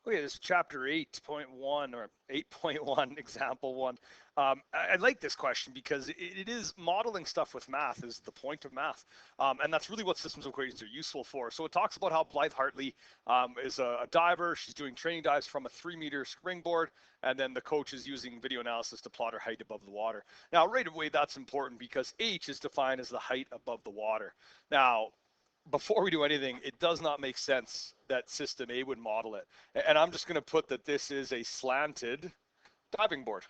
Okay, this is chapter 8.1 or 8.1, example one. I like this question because it is modeling stuff with math is the point of math. And that's really what systems equations are useful for. So it talks about how Blythe Hartley is a diver. She's doing training dives from a 3-meter springboard. And then the coach is using video analysis to plot her height above the water. Now, right away, that's important because H is defined as the height above the water. Now, before we do anything, it does not make sense that system A would model it. And I'm just going to put that this is a slanted diving board.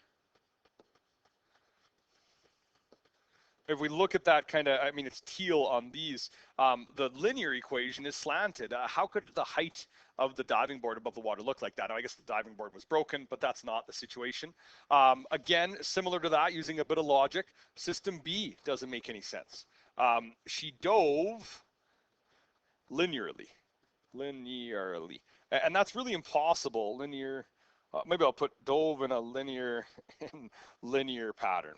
If we look at that kind of, I mean, it's teal on these, the linear equation is slanted. How could the height of the diving board above the water look like that? Now, I guess the diving board was broken, but that's not the situation. Again, similar to that, using a bit of logic, system B doesn't make any sense. She dove linearly. And that's really impossible. Maybe I'll put dove in a linear pattern.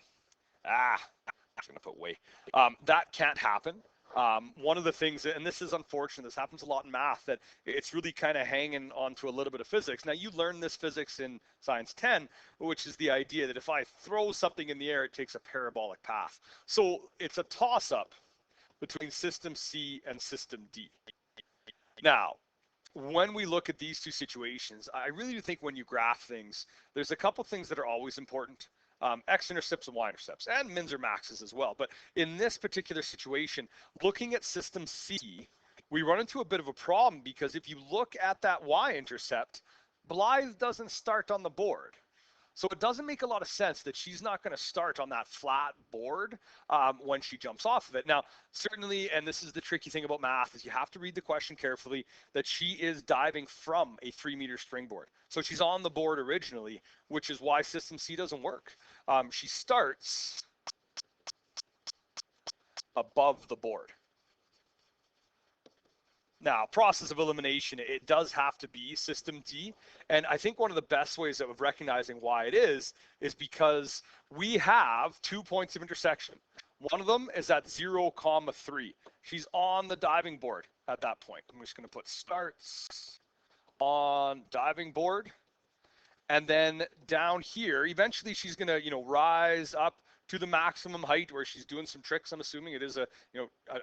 I'm going to put way. That can't happen. One of the things, and this is unfortunate, this happens a lot in math, that it's really kind of hanging onto a little bit of physics. Now, you learn this physics in Science 10, which is the idea that if I throw something in the air, it takes a parabolic path. So it's a toss-up between system C and system D. Now, when we look at these two situations, I really do think when you graph things, there's a couple things that are always important. X-intercepts and Y-intercepts, and mins or maxes as well. But in this particular situation, looking at system C, we run into a bit of a problem because if you look at that Y-intercept, Blythe doesn't start on the board. So it doesn't make a lot of sense that she's not going to start on that flat board when she jumps off of it. Now, certainly, and this is the tricky thing about math, is you have to read the question carefully, that she is diving from a 3-meter springboard. So she's on the board originally, which is why system C doesn't work. She starts above the board. Now, process of elimination, it does have to be system D. And I think one of the best ways of recognizing why it is because we have 2 points of intersection. One of them is at 0,3. She's on the diving board at that point. I'm just going to put starts on diving board. And then down here, eventually she's going to, rise up to the maximum height where she's doing some tricks. I'm assuming it is a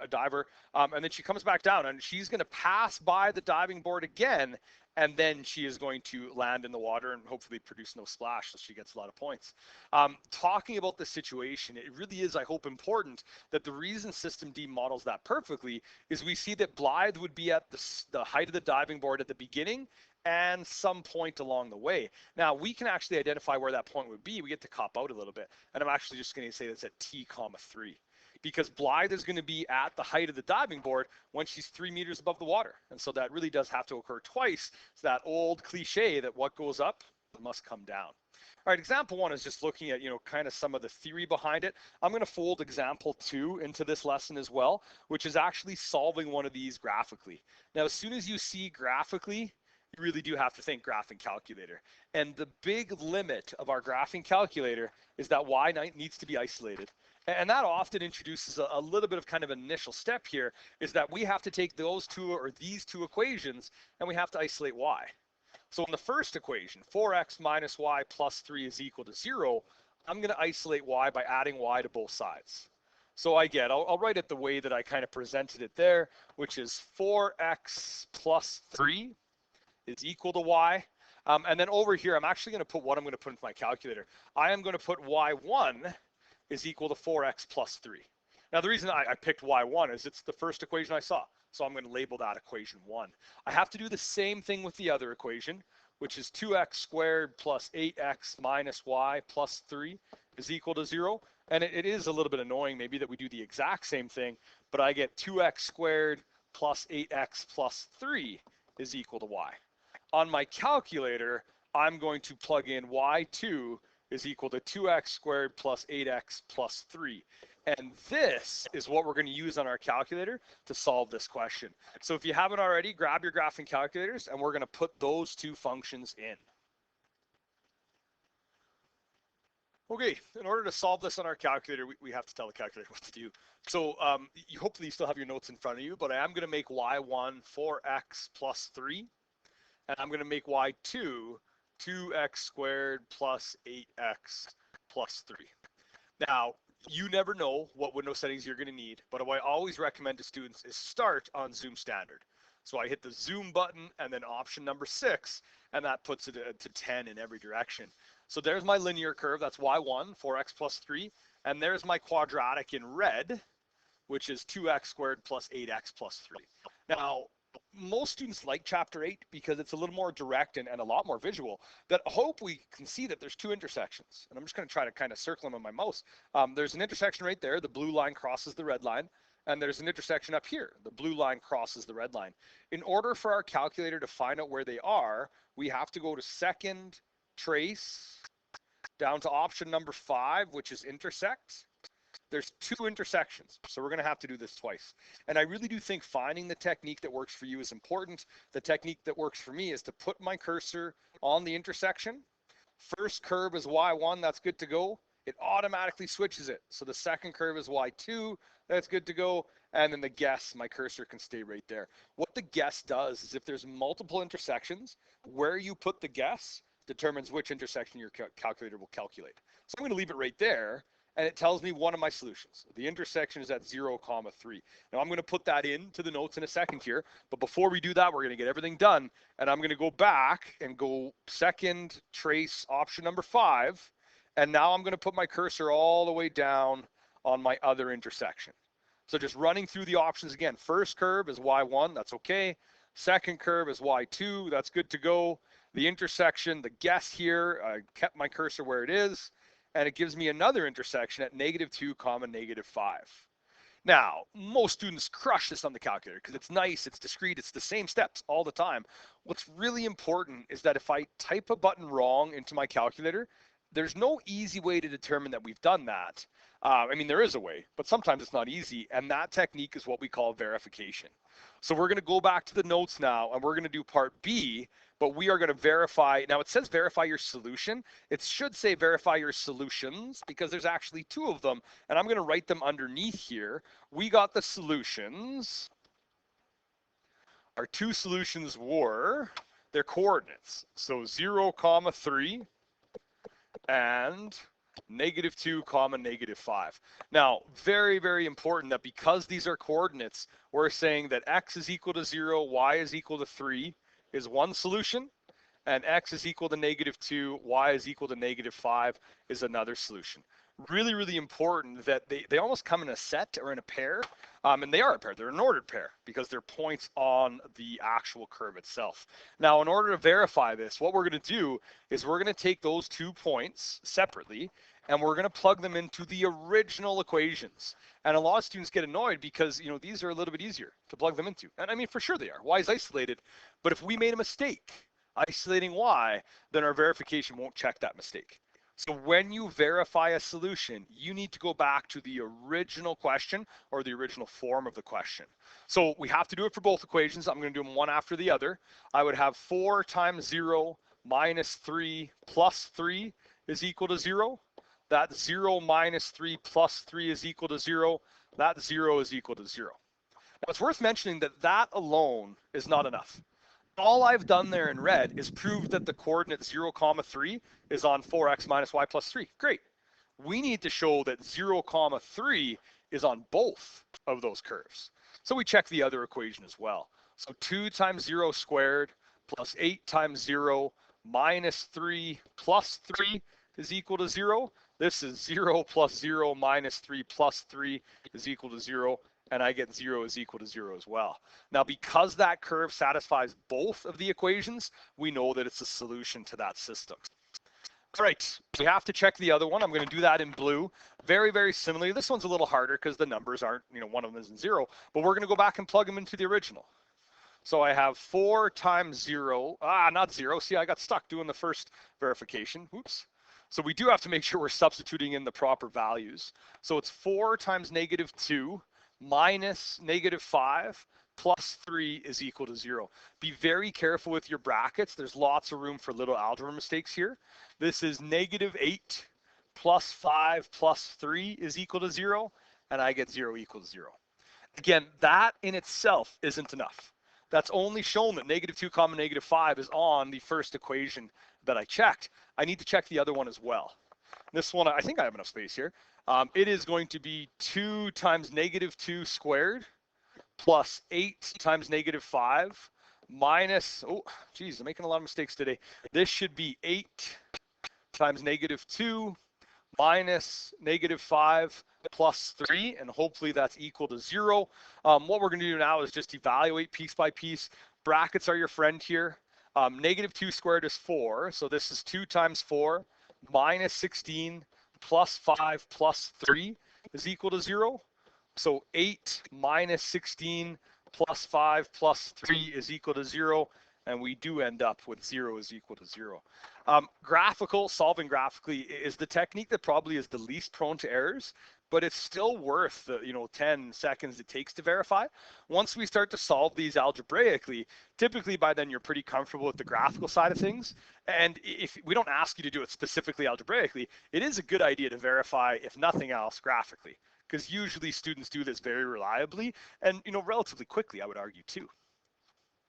diver. And then she comes back down and she's going to pass by the diving board again. And then she is going to land in the water and hopefully produce no splash, so she gets a lot of points. Talking about the situation, it really is, I hope, important that the reason System D models that perfectly is we see that Blythe would be at the height of the diving board at the beginning and some point along the way. Now, we can actually identify where that point would be. We get to cop out a little bit. And I'm actually just going to say that's at T, 3. Because Blythe is going to be at the height of the diving board when she's 3 meters above the water. And so that really does have to occur twice. It's that old cliche that what goes up must come down. All right, example 1 is just looking at, kind of some of the theory behind it. I'm going to fold example 2 into this lesson as well, which is actually solving one of these graphically. Now, as soon as you see graphically, you really do have to think graphing calculator. And the big limit of our graphing calculator is that y needs to be isolated. And that often introduces a little bit of kind of initial step here, is that we have to take those two or these two equations and we have to isolate y. So in the first equation, 4x minus y plus 3 is equal to 0, I'm going to isolate y by adding y to both sides. So I'll write it the way that I kind of presented it there, which is 4x plus 3 is equal to y. And then over here, I'm actually going to put what I'm going to put into my calculator. I am going to put y1 is equal to 4x plus 3. Now, the reason I picked y1 is it's the first equation I saw. So I'm going to label that equation 1. I have to do the same thing with the other equation, which is 2x squared plus 8x minus y plus 3 is equal to 0. And it is a little bit annoying maybe that we do the exact same thing, but I get 2x squared plus 8x plus 3 is equal to y. On my calculator, I'm going to plug in y2 is equal to 2x squared plus 8x plus 3. And this is what we're going to use on our calculator to solve this question. So if you haven't already, grab your graphing calculators, and we're going to put those two functions in. Okay, in order to solve this on our calculator, we have to tell the calculator what to do. So hopefully you still have your notes in front of you, but I am going to make y1 4x plus 3. and I'm going to make y2 2x squared plus 8x plus 3. Now, you never know what window settings you're going to need, but what I always recommend to students is start on Zoom Standard. So I hit the Zoom button and then option number 6, and that puts it to 10 in every direction. So there's my linear curve, that's y1, 4x plus 3, and there's my quadratic in red, which is 2x squared plus 8x plus 3. Now, most students like chapter 8 because it's a little more direct and a lot more visual. That hope we can see that there's two intersections, and I'm just going to try to kind of circle them with my mouse. There's an intersection right there, the blue line crosses the red line, and there's an intersection up here, the blue line crosses the red line. In order for our calculator to find out where they are, we have to go to second, trace, down to option number 5, which is intersect. There's two intersections, so we're going to have to do this twice. And I really do think finding the technique that works for you is important. The technique that works for me is to put my cursor on the intersection. First curve is y1, that's good to go. It automatically switches it. So the second curve is y2, that's good to go. And then the guess, my cursor can stay right there. What the guess does is if there's multiple intersections, where you put the guess determines which intersection your calculator will calculate. So I'm going to leave it right there. And it tells me one of my solutions. The intersection is at 0, 3. Now I'm going to put that into the notes in a second here, but before we do that, we're going to get everything done, and I'm going to go back and go second, trace, option number 5, and now I'm going to put my cursor all the way down on my other intersection. So just running through the options again. First curve is y1, that's okay. Second curve is y2, that's good to go. The intersection, the guess here, I kept my cursor where it is, and it gives me another intersection at -2, -5. Now, most students crush this on the calculator because it's nice, it's discrete, it's the same steps all the time. What's really important is that if I type a button wrong into my calculator, there's no easy way to determine that we've done that. I mean, there is a way, but sometimes it's not easy, and that technique is what we call verification. So we're going to go back to the notes now, and we're going to do part B, but we are going to verify. Now it says verify your solution. It should say verify your solutions because there's actually 2 of them, and I'm going to write them underneath here. We got the solutions. Our 2 solutions were their coordinates. So 0, 3 and -2, -5. Now, very, very important that because these are coordinates, we're saying that x is equal to 0, y is equal to 3 is one solution, and x is equal to -2, y is equal to -5 is another solution. Really, really important that they almost come in a set or in a pair, and they are a pair. They're an ordered pair because they're points on the actual curve itself. Now, in order to verify this, what we're going to do is we're going to take those 2 points separately, and we're going to plug them into the original equations. And a lot of students get annoyed because, you know, these are a little bit easier to plug them into. And I mean, for sure they are. Y is isolated. But if we made a mistake isolating y, then our verification won't check that mistake. So when you verify a solution, you need to go back to the original question or the original form of the question. So we have to do it for both equations. I'm going to do them one after the other. I would have 4 times 0 minus 3 plus 3 is equal to 0. That 0 minus 3 plus 3 is equal to 0. That 0 is equal to 0. Now, it's worth mentioning that that alone is not enough. All I've done there in red is prove that the coordinate 0, 3 is on 4x minus y plus 3. Great. We need to show that 0, 3 is on both of those curves. So we check the other equation as well. So 2 times 0 squared plus 8 times 0 minus 3 plus 3 is equal to 0. This is 0 plus 0 minus 3 plus 3 is equal to 0, and I get 0 is equal to 0 as well. Now, because that curve satisfies both of the equations, we know that it's a solution to that system. All right, we have to check the other one. I'm going to do that in blue. Very, very similarly. This one's a little harder because the numbers aren't, you know, one of them isn't 0, but we're going to go back and plug them into the original. So I have 4 times 0, not 0. See, I got stuck doing the first verification. Oops. So we do have to make sure we're substituting in the proper values. So it's 4 times -2 minus -5 plus 3 is equal to 0. Be very careful with your brackets. There's lots of room for little algebra mistakes here. This is -8 plus 5 plus 3 is equal to 0, and I get 0 equals 0. Again, that in itself isn't enough. that's only shown that -2 comma -5 is on the first equation that I checked. I need to check the other one as well. This one, I think I have enough space here. It is going to be 2 times -2 squared plus 8 times -5 minus, oh, geez, I'm making a lot of mistakes today. This should be 8 times -2 minus -5 plus 3, and hopefully that's equal to 0. What we're going to do now is just evaluate piece by piece. Brackets are your friend here. -2 squared is 4, so this is 2 times 4 minus 16 plus 5 plus 3 is equal to 0. So 8 minus 16 plus 5 plus 3 is equal to 0, and we do end up with 0 is equal to 0. Solving graphically is the technique that probably is the least prone to errors, but it's still worth the 10 seconds it takes to verify. Once we start to solve these algebraically, typically by then you're pretty comfortable with the graphical side of things. And if we don't ask you to do it specifically algebraically, it is a good idea to verify, if nothing else, graphically, because usually students do this very reliably and relatively quickly, I would argue too.